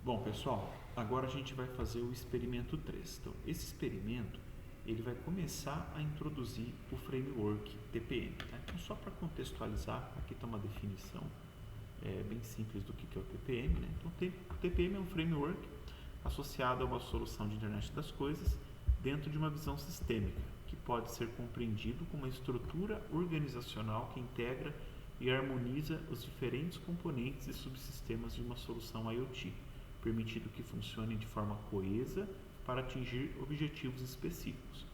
Bom, pessoal, agora a gente vai fazer o experimento 3. Então, esse experimento ele vai começar a introduzir o framework TPM. Tá? Então, só para contextualizar, aqui está uma definição bem simples do que é o TPM. Né? Então, o TPM é um framework associado a uma solução de internet das coisas dentro de uma visão sistêmica, que pode ser compreendido como uma estrutura organizacional que integra e harmoniza os diferentes componentes e subsistemas de uma solução IoT, permitindo que funcione de forma coesa para atingir objetivos específicos.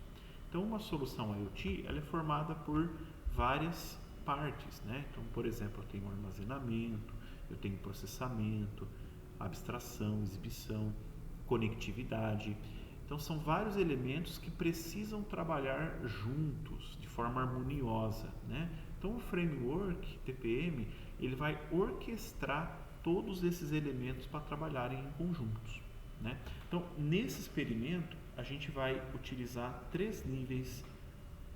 Então, uma solução IoT ela é formada por várias partes, né? Então, por exemplo, eu tenho armazenamento, eu tenho processamento, abstração, exibição, conectividade. Então, são vários elementos que precisam trabalhar juntos, de forma harmoniosa, né? Então, o framework TPM ele vai orquestrar todos esses elementos para trabalharem em conjuntos, né? Então, nesse experimento, a gente vai utilizar 3 níveis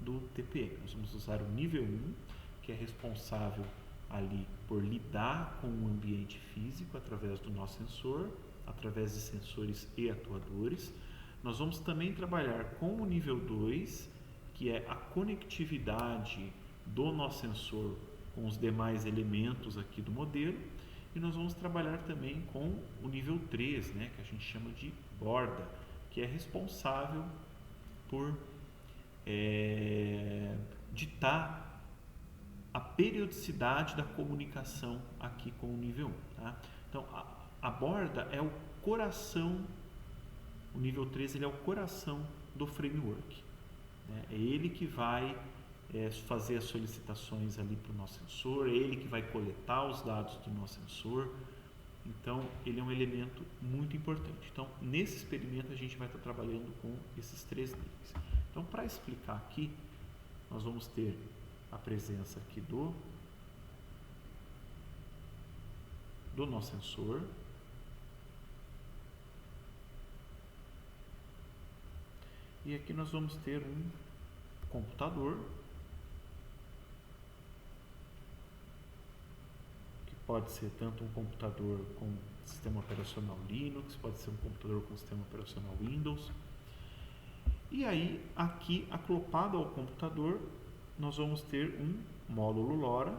do TPM. Nós vamos usar o nível 1, que é responsável ali por lidar com o ambiente físico através do nosso sensor, através de sensores e atuadores. Nós vamos também trabalhar com o nível 2, que é a conectividade do nosso sensor com os demais elementos aqui do modelo. E nós vamos trabalhar também com o nível 3, né, que a gente chama de borda, que é responsável por ditar a periodicidade da comunicação aqui com o nível 1. Tá? Então, a borda é o coração, o nível 3 ele é o coração do framework. Né? É ele que vai fazer as solicitações ali para o nosso sensor, é ele que vai coletar os dados do nosso sensor. Então, ele é um elemento muito importante. Então, nesse experimento, a gente vai estar trabalhando com esses 3 níveis. Então, para explicar aqui, nós vamos ter a presença aqui do nosso sensor. E aqui nós vamos ter um computador, que pode ser tanto um computador com sistema operacional Linux, pode ser um computador com sistema operacional Windows. E aí, aqui, acoplado ao computador, nós vamos ter um módulo LoRa,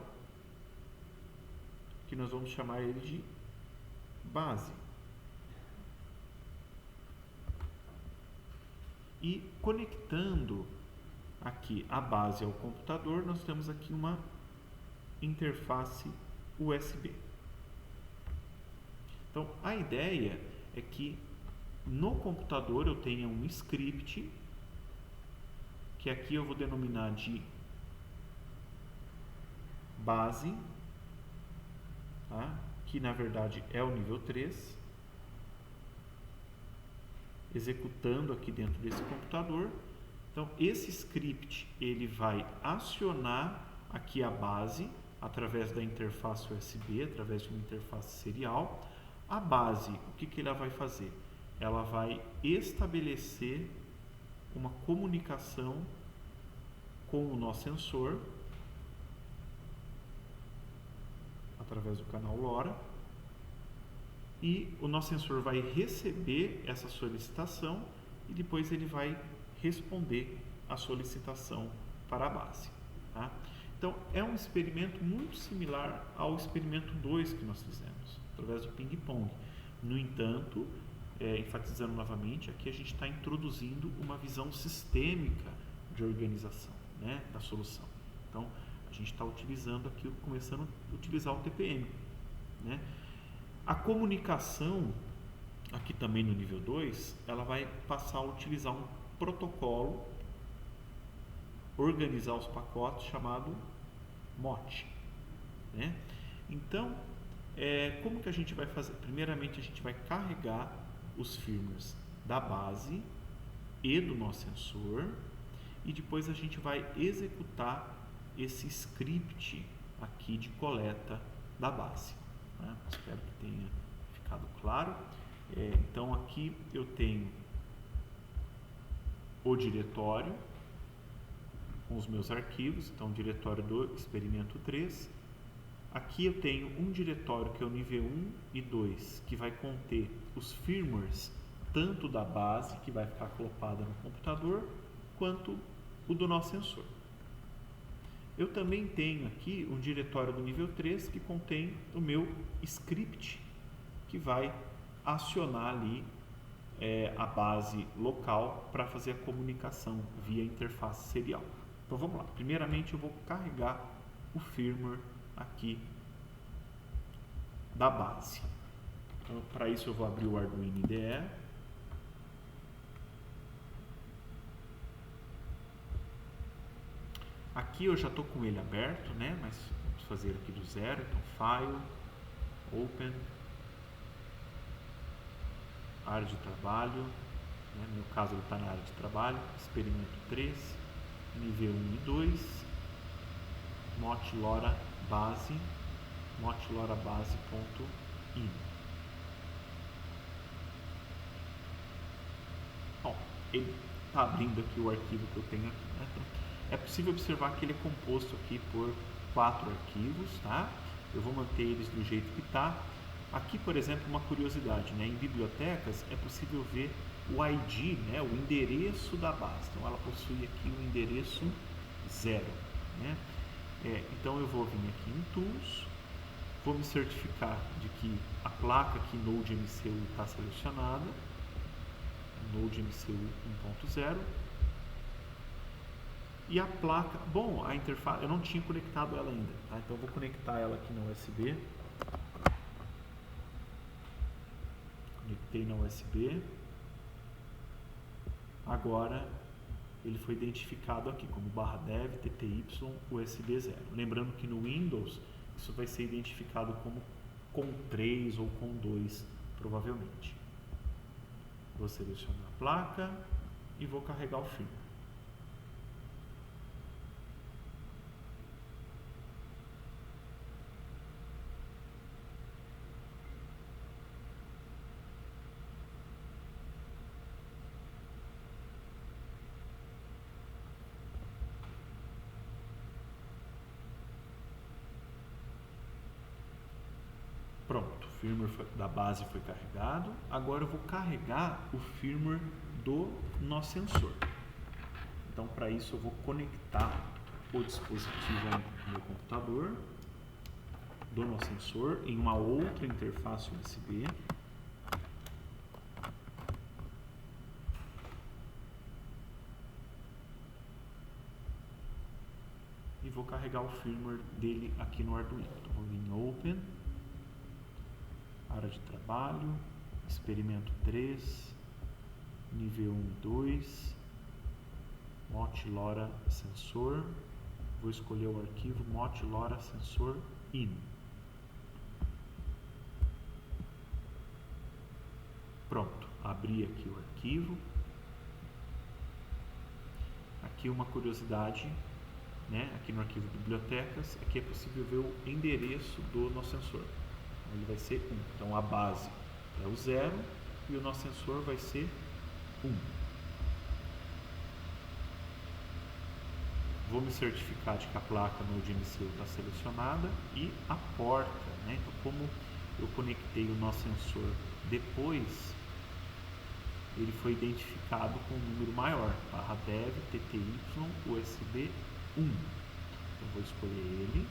que nós vamos chamar ele de base. E conectando aqui a base ao computador, nós temos aqui uma interface USB. Então, a ideia é que no computador eu tenha um script, que aqui eu vou denominar de base, tá? Que na verdade é o nível 3, executando aqui dentro desse computador. Então, esse script ele vai acionar aqui a base através da interface USB, através de uma interface serial. A base, o que ela vai fazer? Ela vai estabelecer uma comunicação com o nosso sensor através do canal LoRa, e o nosso sensor vai receber essa solicitação e depois ele vai responder a solicitação para a base. Tá? Então, é um experimento muito similar ao experimento 2 que nós fizemos, através do ping-pong. No entanto, enfatizando novamente, aqui a gente está introduzindo uma visão sistêmica de organização, né, da solução. Então, a gente está utilizando aqui, começando a utilizar o TPM. Né? A comunicação, aqui também no nível 2, ela vai passar a utilizar um protocolo, organizar os pacotes, chamado MOT. Né? Então, como que a gente vai fazer? Primeiramente, a gente vai carregar os firmwares da base e do nosso sensor, e depois a gente vai executar esse script aqui de coleta da base. Né? Espero que tenha ficado claro. Então, aqui eu tenho o diretório com os meus arquivos. Então, o diretório do experimento 3, Aqui eu tenho um diretório que é o nível 1 e 2, que vai conter os firmwares, tanto da base, que vai ficar acoplada no computador, quanto o do nosso sensor. Eu também tenho aqui um diretório do nível 3, que contém o meu script, que vai acionar ali a base local para fazer a comunicação via interface serial. Então vamos lá. Primeiramente eu vou carregar o firmware aqui da base. Então, para isso eu vou abrir o Arduino IDE. Aqui eu já estou com ele aberto, né? Mas vamos fazer aqui do zero. Então File, Open, área de trabalho, né? No meu caso ele está na área de trabalho, experimento 3, nível 1 e 2, motlora base, motlorabase.in. Bom, ele está abrindo aqui o arquivo que eu tenho aqui, né? Então, é possível observar que ele é composto aqui por 4 arquivos, tá? Eu vou manter eles do jeito que está. Aqui, por exemplo, uma curiosidade, né? Em bibliotecas é possível ver o ID, né? O endereço da base. Então ela possui aqui o endereço 0, né? Então eu vou vir aqui em Tools, vou me certificar de que a placa aqui Node MCU está selecionada, Node MCU 1.0, e a placa, bom, a interface, eu não tinha conectado ela ainda, tá? Então eu vou conectar ela aqui no USB, conectei na USB, agora ele foi identificado aqui como /dev TTY USB 0. Lembrando que no Windows isso vai ser identificado como com 3 ou com 2, provavelmente. Vou selecionar a placa e vou carregar o firmware. Pronto, o firmware da base foi carregado. Agora eu vou carregar o firmware do nosso sensor. Então, para isso, eu vou conectar o dispositivo ao meu computador do nosso sensor em uma outra interface USB. E vou carregar o firmware dele aqui no Arduino. Então, vou vir em Open, área de trabalho, experimento 3, nível 1 e 2, motlora sensor, vou escolher o arquivo motlora sensor in. Pronto, abri aqui o arquivo. Aqui uma curiosidade, né? Aqui no arquivo bibliotecas, aqui é possível ver o endereço do nosso sensor. Ele vai ser 1. Então a base é o 0 e o nosso sensor vai ser 1. Vou me certificar de que a placa Node MCU está selecionada e a porta, né? Então, como eu conectei o nosso sensor depois, ele foi identificado com um número maior, /dev TTY USB 1. Então vou escolher ele,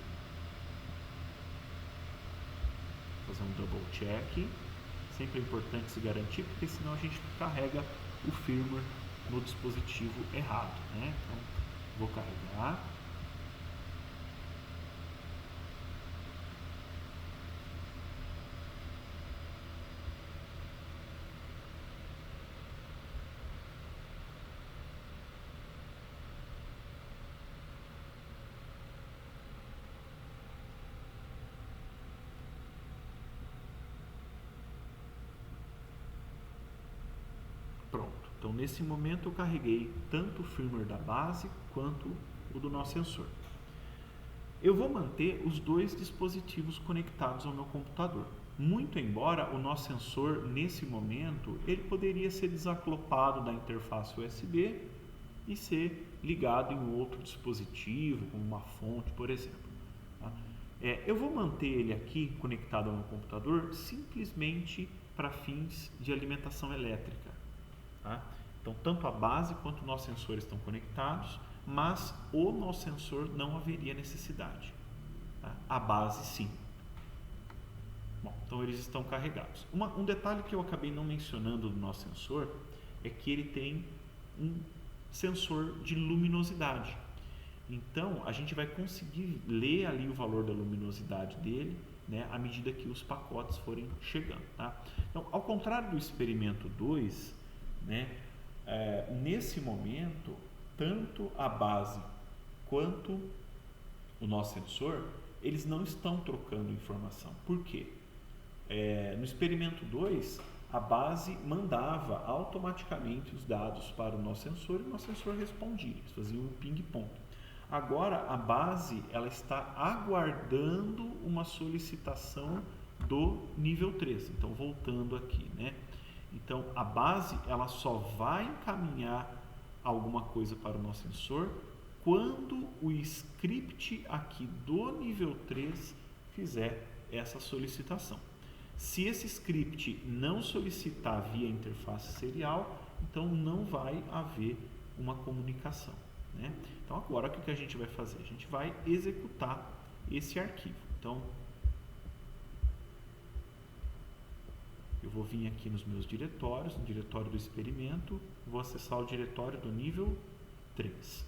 fazer um double check. Sempre é importante se garantir, porque senão a gente carrega o firmware no dispositivo errado, né? Então vou carregar. Pronto. Então nesse momento eu carreguei tanto o firmware da base quanto o do nosso sensor. Eu vou manter os dois dispositivos conectados ao meu computador. Muito embora o nosso sensor, nesse momento, ele poderia ser desacoplado da interface USB e ser ligado em outro dispositivo, como uma fonte, por exemplo. Tá? Eu vou manter ele aqui conectado ao meu computador simplesmente para fins de alimentação elétrica. Tá? Então, tanto a base quanto o nó sensor estão conectados, mas o nó sensor não haveria necessidade. Tá? A base sim. Bom, então eles estão carregados. Um detalhe que eu acabei não mencionando do nó sensor é que ele tem um sensor de luminosidade. Então, a gente vai conseguir ler ali o valor da luminosidade dele, né, à medida que os pacotes forem chegando. Tá? Então, ao contrário do experimento 2, né, nesse momento, tanto a base quanto o nó sensor, eles não estão trocando informação. Por quê? No experimento 2, a base mandava automaticamente os dados para o nó sensor e o nó sensor respondia, eles faziam um ping-pong. Agora, a base ela está aguardando uma solicitação do nível 3. Então, voltando aqui, né? Então, a base ela só vai encaminhar alguma coisa para o nó sensor quando o script aqui do nível 3 fizer essa solicitação. Se esse script não solicitar via interface serial, então não vai haver uma comunicação. Né? Então agora o que a gente vai fazer? A gente vai executar esse arquivo. Então eu vou vir aqui nos meus diretórios, no diretório do experimento, vou acessar o diretório do nível 3.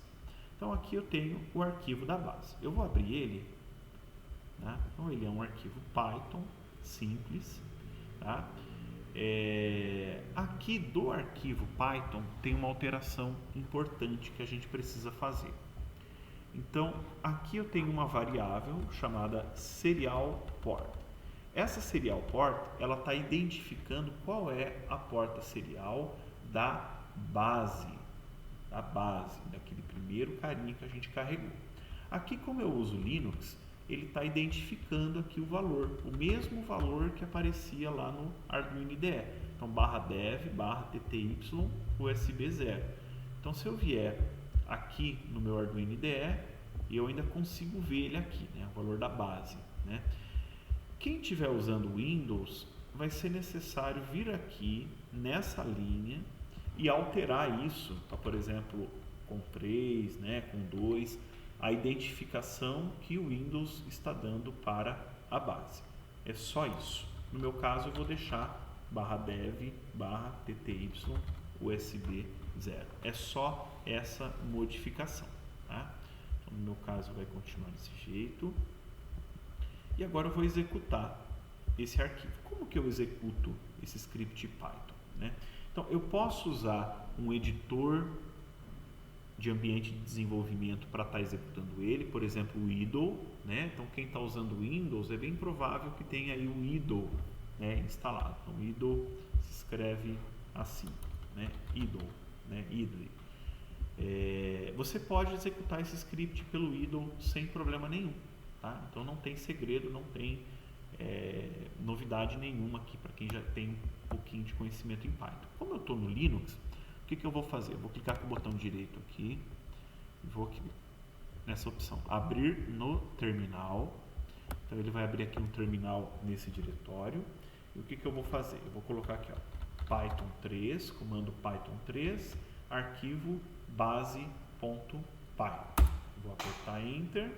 Então aqui eu tenho o arquivo da base. Eu vou abrir ele, né? Então ele é um arquivo Python simples, tá? Aqui do arquivo Python tem uma alteração importante que a gente precisa fazer. Então aqui eu tenho uma variável chamada serial port. Essa serial port ela está identificando qual é a porta serial da base, daquele primeiro carinha que a gente carregou. Aqui, como eu uso Linux, ele está identificando aqui o valor, o mesmo valor que aparecia lá no Arduino IDE. Então, /dev, /tty, USB 0. Então, se eu vier aqui no meu Arduino IDE, eu ainda consigo ver ele aqui, né, o valor da base. Né? Quem estiver usando Windows, vai ser necessário vir aqui nessa linha e alterar isso, tá? Por exemplo, com 3, né, com 2, a identificação que o Windows está dando para a base. É só isso. No meu caso, eu vou deixar /dev, /tty, USB 0. É só essa modificação. Tá? Então, no meu caso, vai continuar desse jeito. E agora eu vou executar esse arquivo. Como que eu executo esse script Python? Né? Então, eu posso usar um editor de ambiente de desenvolvimento para estar executando ele, por exemplo, o idle, né? Então, quem está usando Windows, é bem provável que tenha aí o idle, né, instalado. Então, idle se escreve assim, né? Idle, né? Idle. Você pode executar esse script pelo idle sem problema nenhum, tá? Então, não tem segredo, não tem novidade nenhuma aqui para quem já tem um pouquinho de conhecimento em Python. Como eu estou no Linux, o que eu vou fazer? Eu vou clicar com o botão direito aqui e vou aqui nessa opção, abrir no terminal. Então ele vai abrir aqui um terminal nesse diretório. E o que eu vou fazer? Eu vou colocar aqui, ó, Python 3, comando Python 3, arquivo base.py. Vou apertar Enter.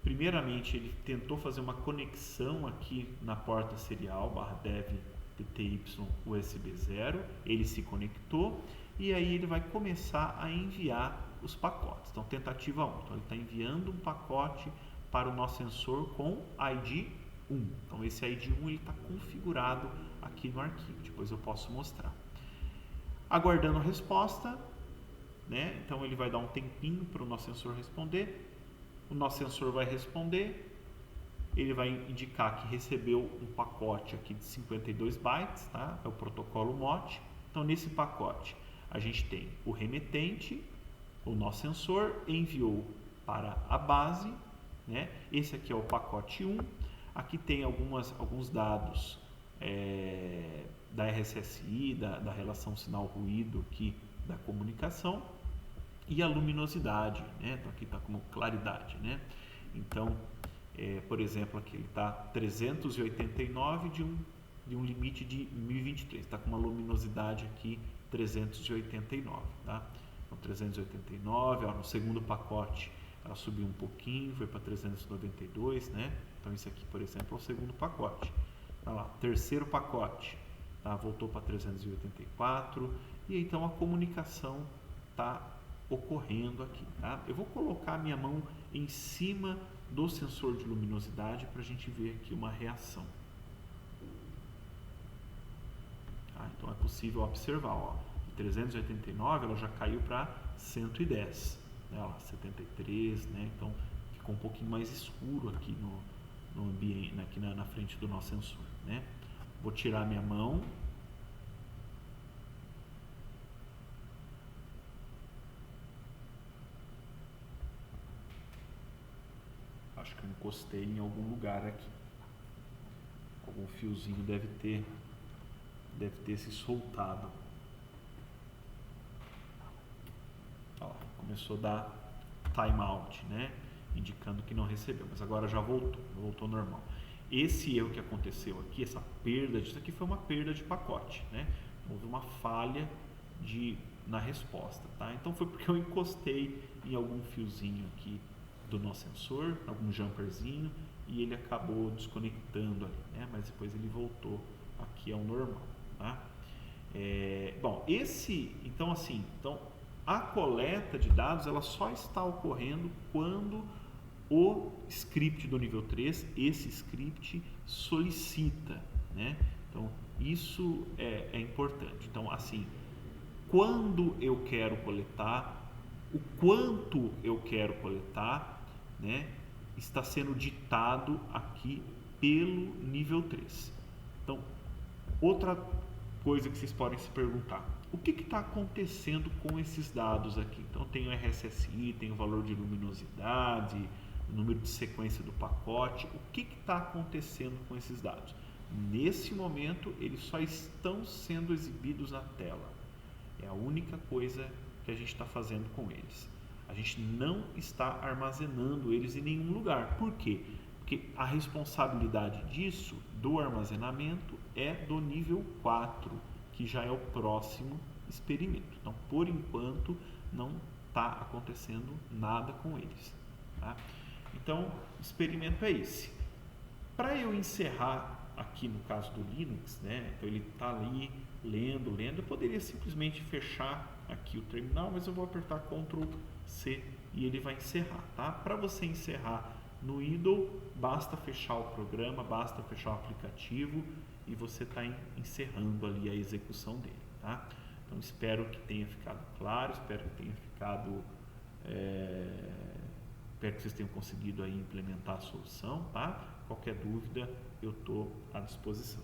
Primeiramente, ele tentou fazer uma conexão aqui na porta serial /dev tty USB 0, ele se conectou e aí ele vai começar a enviar os pacotes. Então, tentativa 1. Então, ele está enviando um pacote para o nosso sensor com ID 1. Então, esse ID 1 está configurado aqui no arquivo. Depois eu posso mostrar. Aguardando a resposta, né? Então, ele vai dar um tempinho para o nosso sensor responder. O nosso sensor vai responder. Ele vai indicar que recebeu um pacote aqui de 52 bytes, tá? É o protocolo MOT. Então, nesse pacote, a gente tem o remetente, o nosso sensor enviou para a base, né? Esse aqui é o pacote 1. Aqui tem alguns dados da RSSI, da relação sinal-ruído aqui da comunicação. e a luminosidade, né? Então aqui está como claridade, né? Então, por exemplo, aqui ele está 389 de um limite de 1023, está com uma luminosidade aqui 389, tá? Então 389, ó, no segundo pacote ela subiu um pouquinho, foi para 392, né? Então isso aqui, por exemplo, é o segundo pacote. Tá lá, terceiro pacote, tá? Voltou para 384 e então a comunicação está ocorrendo aqui, tá? Eu vou colocar a minha mão em cima do sensor de luminosidade para a gente ver aqui uma reação. Tá? Então é possível observar, ó, de 389 ela já caiu para 110, né? Ó, 73, né? Então ficou um pouquinho mais escuro aqui no ambiente, aqui na frente do nosso sensor, né? Vou tirar minha mão. Acho que eu encostei em algum lugar aqui. Algum fiozinho deve ter se soltado. Ó, começou a dar timeout, né? Indicando que não recebeu, mas agora já voltou normal. Esse erro que aconteceu aqui, essa perda disso aqui foi uma perda de pacote, né? Houve uma falha na resposta, tá? Então foi porque eu encostei em algum fiozinho aqui do nosso sensor, algum jumperzinho, e ele acabou desconectando ali, né? Mas depois ele voltou aqui ao normal, tá? Bom, então a coleta de dados ela só está ocorrendo quando o script do nível 3, esse script solicita, né? Então isso é importante. Então assim, quando eu quero coletar, o quanto eu quero coletar, né, está sendo ditado aqui pelo nível 3. Então, outra coisa que vocês podem se perguntar, o que está acontecendo com esses dados aqui? Então, tem o RSSI, tem o valor de luminosidade, o número de sequência do pacote, o que está acontecendo com esses dados? Nesse momento, eles só estão sendo exibidos na tela. É a única coisa que a gente está fazendo com eles. A gente não está armazenando eles em nenhum lugar. Por quê? Porque a responsabilidade disso, do armazenamento, é do nível 4, que já é o próximo experimento. Então, por enquanto, não está acontecendo nada com eles. Tá? Então, o experimento é esse. Para eu encerrar aqui no caso do Linux, né? Então ele está ali lendo, eu poderia simplesmente fechar aqui o terminal, mas eu vou apertar Ctrl C e ele vai encerrar, tá? Para você encerrar no idle, basta fechar o programa, basta fechar o aplicativo e você está encerrando ali a execução dele, tá? Então espero que tenha ficado claro, espero que vocês tenham conseguido aí implementar a solução, tá? Qualquer dúvida eu estou à disposição.